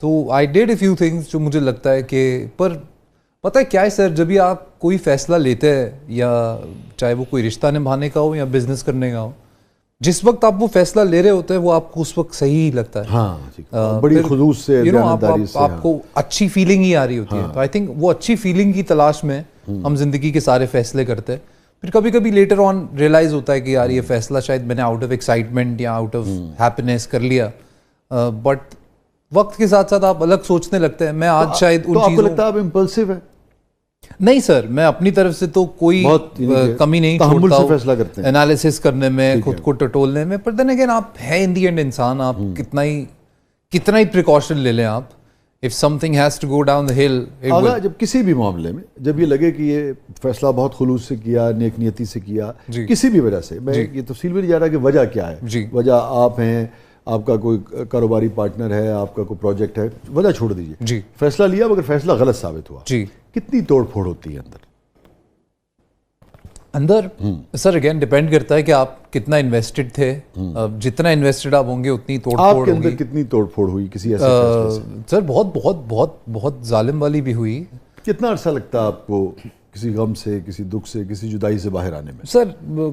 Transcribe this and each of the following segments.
تو I did a few things جو مجھے لگتا ہے کہ پر پتہ ہے کیا ہے سر، جب بھی آپ کوئی فیصلہ لیتے ہیں یا چاہے وہ کوئی رشتہ نبھانے کا ہو یا بزنس کرنے کا ہو، جس وقت آپ وہ فیصلہ لے رہے ہوتے ہیں وہ آپ کو اس وقت صحیح لگتا ہے. ہاں بڑی خلوص سے دیانتداری سے آپ کو اچھی فیلنگ ہی آ رہی ہوتی ہے. تو آئی تھنک وہ اچھی فیلنگ کی تلاش میں ہم زندگی کے سارے فیصلے کرتے ہیں. پھر کبھی کبھی لیٹر آن ریئلائز ہوتا ہے کہ یار یہ فیصلہ شاید میں نے آؤٹ آف ایکسائٹمنٹ یا آؤٹ آف ہیپینس کر لیا، بٹ وقت کے ساتھ ساتھ آپ الگ سوچنے لگتے ہیں. میں آج شاید ان چیزوں... تو آپ کو چیزوں... لگتا ہے آپ امپلسو ہے؟ نہیں سر، میں اپنی طرف سے تو کوئی کمی نہیں چھوڑتا ہوں انالیسس کرنے میں، خود کو ٹٹولنے میں. پر دین اگین آپ ہیں ان دی اینڈ انسان، آپ کتنا ہی پریکاشن لے لیں آپ. if something has to go down the hill it will... جب کسی بھی معاملے میں جب یہ لگے کہ یہ فیصلہ بہت خلوص سے کیا، نیک نیتی سے کیا، کسی بھی وجہ سے، میں یہ تفصیل میں نہیں جا رہا کہ وجہ کیا ہے، وجہ آپ ہیں، آپ کا کوئی کاروباری پارٹنر ہے، آپ کا کوئی پروجیکٹ ہے، وجہ چھوڑ دیجیے، فیصلہ لیا مگر فیصلہ غلط ثابت ہوا، کتنی توڑ پھوڑ ہوتی ہے اندر سر اگین ڈیپینڈ کرتا ہے کہ آپ کتنا انویسٹڈ تھے. جتنا انویسٹڈ آپ ہوں گے اتنی توڑ پھوڑ ہوگی. آپ کے اندر کتنی توڑ پھوڑ ہوئی کسی ایسے فیصلے سے؟ سر بہت بہت بہت بہت ظالم والی بھی ہوئی. کتنا عرصہ لگتا ہے آپ کو کسی غم سے، کسی دکھ سے، کسی جدائی سے باہر آنے میں؟ سر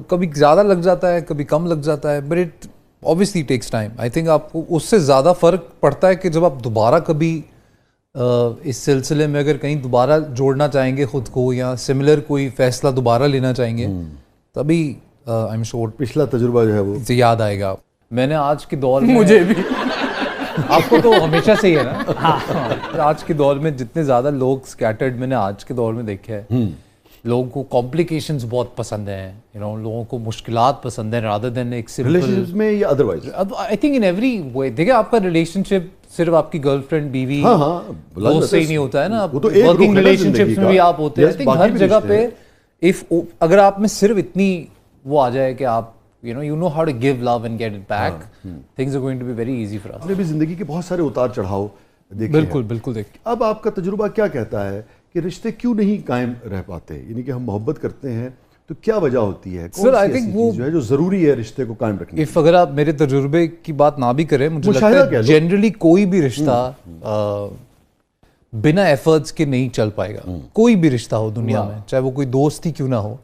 کبھی زیادہ لگ جاتا ہے، کبھی کم لگ جاتا ہے، but it obviously takes time. I think آپ کو اس سے زیادہ فرق پڑتا ہے کہ جب آپ دوبارہ کبھی اس سلسلے میں اگر کہیں دوبارہ جوڑنا چاہیں گے خود کو یا سملر کوئی فیصلہ دوبارہ لینا چاہیں گے، تبھی I'm sure پچھلا تجربہ جو ہے وہ یاد آئے گا. میں نے آج کے دور میں مجھے بھی آپ کو تو ہمیشہ سے ہی ہے نا، آج کے دور میں جتنے زیادہ لوگ اسکیٹرڈ میں نے آج کے دور میں دیکھے ہیں، لوگوں کو کمپلیکیشنز بہت پسند ہیں، لوگوں کو مشکلات پسند ہیں rather than ایک سمپل ریلیشنشپ میں یا otherwise. I think in every way. دیکھیں آپ کا ریلیشن شپ صرف آپ کی گرل فرینڈ بیوی دوست سے ہی نہیں ہوتا ہے نا، ورکنگ ریلیشن شپس میں بھی آپ ہوتے ہیں. I think ہر جگہ پہ اگر آپ میں صرف اتنی وہ آ جائے کہ آپ you know how to give love and get it back, things are going to be very easy for us. آپ نے بھی زندگی کے بہت سارے اتار چڑھاؤ دیکھے. بالکل بالکل دیکھ. اب آپ کا تجربہ کیا کہتا ہے کہ رشتے کیوں نہیں قائم رہ پاتے؟ یعنی کہ ہم محبت کرتے ہیں تو کیا وجہ ہوتی ہے؟ سر آئی تھنک وہ جو ہے جو ضروری ہے رشتے کو قائم رکھنے کی. اگر آپ میرے تجربے کی بات نہ بھی کریں، مجھے لگتا ہے جنرلی کوئی بھی رشتہ بنا ایفرٹس کے نہیں چل پائے گا. کوئی بھی رشتہ ہو دنیا میں، چاہے وہ کوئی دوست ہی کیوں نہ ہو.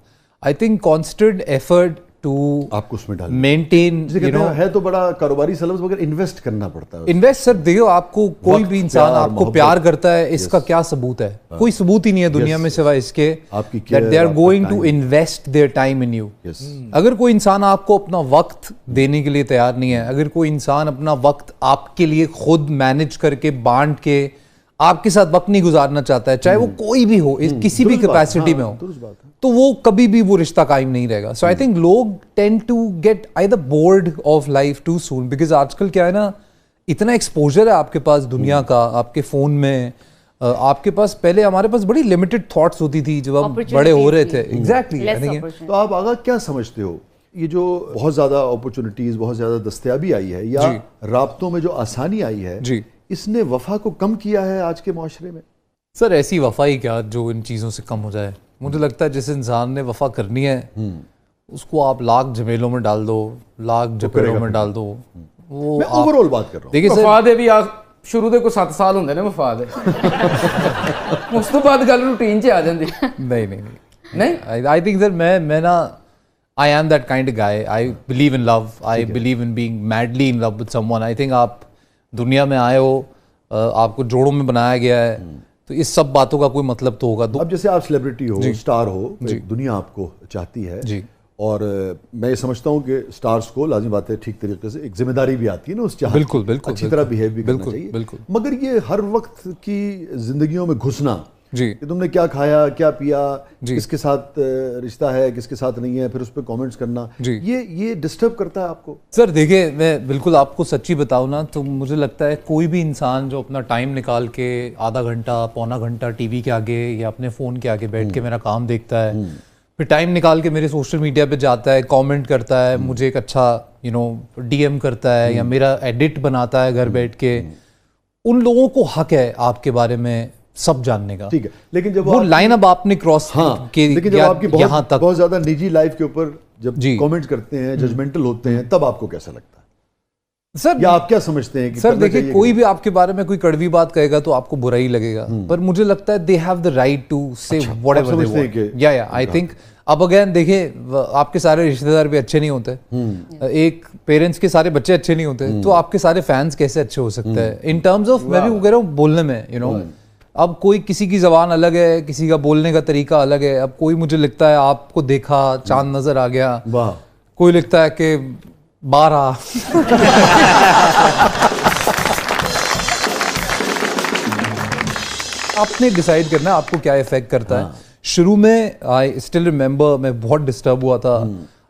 I think constant effort to آپ کو اس میں مینٹین ہے تو بڑا کاروباری سلبس مگر انویسٹ کرنا پڑتا ہے. انویسٹ سر دیکھو، آپ کو کوئی بھی انسان آپ کو پیار کرتا ہے، اس کا کیا ثبوت ہے؟ کوئی ثبوت ہی نہیں ہے دنیا میں سوائے اس کے that they are going to invest their time in you. اگر کوئی انسان آپ کو اپنا وقت دینے کے لیے تیار نہیں ہے، اگر کوئی انسان اپنا وقت آپ کے لیے خود مینج کر کے بانٹ کے آپ کے ساتھ وقت نہیں گزارنا چاہتا ہے، چاہے وہ کوئی بھی ہو، کسی بھی کیپیسٹی میں ہو، تو وہ کبھی بھی وہ رشتہ قائم نہیں رہے گا. سو آئی تھنک لوگ tend to get either bored of life too soon, because آج کل کیا ہے نا، اتنا ایکسپوجر ہے آپ کے پاس دنیا کا، آپ کے فون میں، آپ کے پاس پہلے ہمارے پاس بڑی لمیٹڈ تھاٹس ہوتی تھی جب ہم بڑے ہو رہے تھے. ایگزیکٹلی. تو آپ آگاہ کیا سمجھتے ہو، یہ جو بہت زیادہ اپرچونٹیز، بہت زیادہ دستیابی آئی ہے یا رابطوں میں جو آسانی آئی ہے، اس نے وفا کو کم کیا ہے آج کے معاشرے میں؟ سر ایسی وفا ہی کیا جو ان چیزوں سے کم ہو جائے. مجھے لگتا ہے جس انسان نے وفا کرنی ہے اس کو آپ لاکھ جھمیلوں میں ڈال دو، لاکھ جھپیڑوں میں ڈال دو. وہ میں اوور آل بات کر رہا ہوں. دیکھیے وفا دے بھی شروع دے کو 7 سال ہوندے نے وفا دے، اس تو بعد گل روٹین چ آ جاندی. نہیں آئی تھنک سر میں نا I am that kind of guy. I believe in love. I believe in being madly in love with someone. I think آپ دنیا میں آئے ہو، آپ کو جوڑوں میں بنایا گیا ہے، تو اس سب باتوں کا کوئی مطلب تو ہوگا. اب جیسے آپ سیلیبریٹی ہو، اسٹار ہو، دنیا آپ کو چاہتی ہے، اور میں یہ سمجھتا ہوں کہ اسٹارز کو لازمی بات ہے ٹھیک طریقے سے ایک ذمہ داری بھی آتی ہے نا اس چاہت، بالکل اچھی طرح بیہیو بھی کرنا چاہیے. مگر یہ ہر وقت کی زندگیوں میں گھسنا کہ تم نے کیا کھایا، کیا پیا، کس کے ساتھ رشتہ ہے، کس کے ساتھ نہیں ہے، پھر اس پہ کامنٹس کرنا، یہ ڈسٹرب کرتا ہے آپ کو؟ سر دیکھیں، میں بالکل آپ کو سچی بتاؤں نا تو مجھے لگتا ہے کوئی بھی انسان جو اپنا ٹائم نکال کے آدھا گھنٹہ پونا گھنٹہ ٹی وی کے آگے یا اپنے فون کے آگے بیٹھ کے میرا کام دیکھتا ہے، پھر ٹائم نکال کے میرے سوشل میڈیا پہ جاتا ہے، کامنٹ کرتا ہے، مجھے ایک اچھا ڈی ایم کرتا ہے یا میرا ایڈٹ بناتا ہے گھر بیٹھ کے، ان لوگوں کو حق ہے آپ کے بارے میں سب جاننے کا. ٹھیک ہے، لیکن جب وہ لائن اب آپ نے کراس کی، لیکن جب آپ کی بہت زیادہ نجی لائف کے اوپر جب کامنٹ کرتے ہیں، ججمنٹل ہوتے ہیں، تب آپ کو کیسا لگتا ہے؟ سر یا آپ کیا سمجھتے ہیں کہ سر دیکھیں کوئی بھی آپ کے بارے میں کوئی کڑوی بات کہے گا تو آپ کو برا ہی لگے گا, پر مجھے لگتا ہے they have the right to say whatever they want. یا آئی تھنک اب اگین دیکھیں آپ کے سارے رشتہ دار بھی اچھے نہیں ہوتے, ایک پیرنٹس کے سارے بچے اچھے نہیں ہوتے, تو آپ کے سارے فینس کیسے اچھے ہو سکتے ہیں ان ٹرمز آف, میں بھی کہہ رہا ہوں بولنے میں, یو نو اب کوئی کسی کی زبان الگ ہے, کسی کا بولنے کا طریقہ الگ ہے. اب کوئی مجھے لگتا ہے آپ کو دیکھا چاند نظر آ گیا, کوئی لگتا ہے کہ 12. آپ نے ڈیسائیڈ کرنا ہے آپ کو کیا افیکٹ کرتا ہے. شروع میں آئی اسٹل ریمبر میں بہت ڈسٹرب ہوا تھا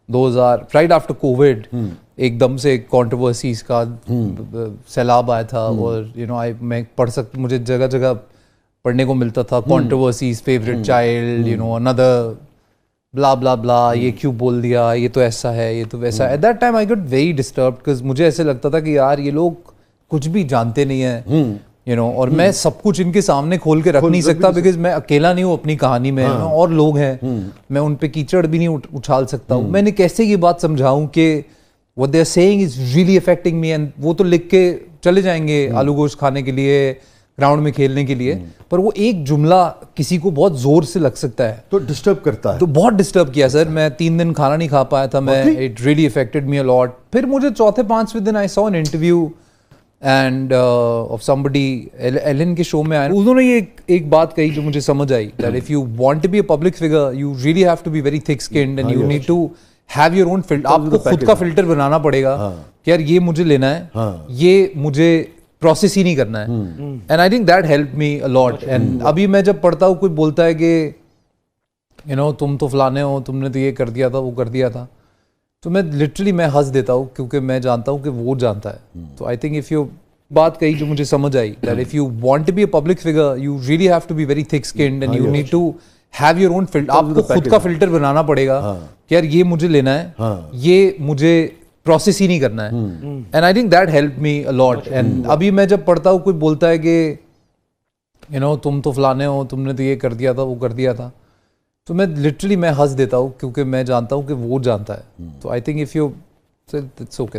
2000 رائٹ آفٹر کووڈ, ایک دم سے کانٹروورسیز کا سیلاب آیا تھا, اور یو نو میں پڑھ سکتا, مجھے جگہ جگہ پڑھنے کو ملتا تھا controversies, favourite child, you know اندر بلا بلا بلا, یہ کیوں بول دیا, یہ تو ایسا ہے, یہ تو ویسا ہے. At that time I got very disturbed because مجھے ایسے لگتا تھا کہ یار یہ لوگ کچھ بھی جانتے نہیں ہیں, یو نو, اور میں سب کچھ ان کے سامنے کھول کے رکھ نہیں سکتا بیکاز میں اکیلا نہیں ہوں اپنی کہانی میں, اور لوگ ہیں, میں ان پہ کیچڑ بھی نہیں اچھال سکتا ہوں. میں نے کیسے یہ بات سمجھاؤں کہ what they are saying is really affecting me, and وہ تو لکھ کے چلے جائیں گے آلو گوشت کھانے کے لیے, گراؤنڈ میں کھیلنے کے لیے, پر وہ ایک جملہ کسی کو بہت زور سے لگ سکتا ہے تو ڈسٹرب کرتا ہے. تو بہت ڈسٹرب کیا سر, میں 3 دن کھانا نہیں کھا پایا تھا میں, it really affected me a lot. پھر مجھے چوتھے 5ویں دن I saw an interview and of somebody Ellen کے شو میں آیا, انہوں نے یہ ایک بات کہی جو مجھے سمجھ آئی, that if you want to be a public figure you really have to be very thick skinned and you need to have your own filter. آپ کو خود کا فلٹر بنانا پڑے گا کہ یار یہ مجھے لینا ہے, یہ مجھے پروسیس ہی نہیں کرنا ہے. And I think that help me a lot. And ابھی میں جب پڑھتا ہوں کوئی بولتا ہے کہ یو نو تم تو فلانے ہو, تم نے تو یہ کر دیا تھا, وہ کر دیا تھا, تو میں لٹرلی میں ہنس دیتا ہوں کیونکہ میں جانتا ہوں کہ وہ جانتا ہے. تو آئی تھنک اف یو بات کہی جو مجھے سمجھ آئی, that if you want to be a public figure you really have to be very thick skinned and you need to have your own filter. آپ کو خود کا فلٹر بنانا پڑے گا کہ یار یہ مجھے لینا ہے, یہ مجھے پروسیس ہی نہیں کرنا ہے. And I think that help me a lot. And ابھی میں جب پڑھتا ہوں کوئی بولتا ہے کہ یو نو تم تو فلانے ہو, تم نے تو یہ کر دیا تھا, وہ کر دیا تھا, تو میں لٹرلی میں ہنس دیتا ہوں کیونکہ میں جانتا ہوں کہ وہ جانتا ہے. تو I think if you it's okay.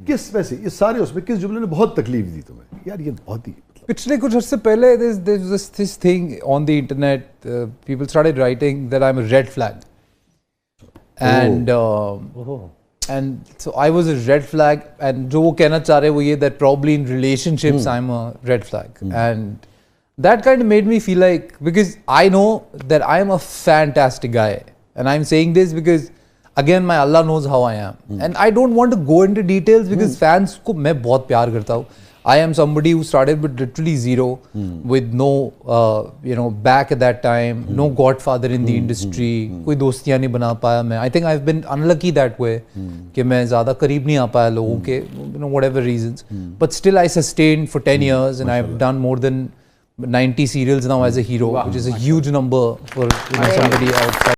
کس ویسے یہ سارے اس میں کس جملے نے بہت تکلیف دی تمہیں یار, یہ بہت ہی پچھلے کچھ عرصے پہلے this thing on the internet, people started writing that I'm a red flag, and so I was a red flag, and جو وہ کہنا چاہ رہے وہ یہ that probably in relationships I'm a red flag, and that kind of made me feel like, because I know that I am a fantastic guy, and I'm saying this because again my Allah knows how I am, and I don't want to go into details because fans کو میں بہت پیار کرتا ہوں. I am somebody who started with literally zero, with no you know back at that time, no godfather in the industry, کوئی دوستیاں نہیں بنا پایا میں. I think I've been unlucky that way کہ میں زیادہ قریب نہیں آ پایا لوگوں کے, you know whatever reasons, but still I sustained for 10 years and I've done more than 90 serials now as a hero, which is a huge number for somebody outside.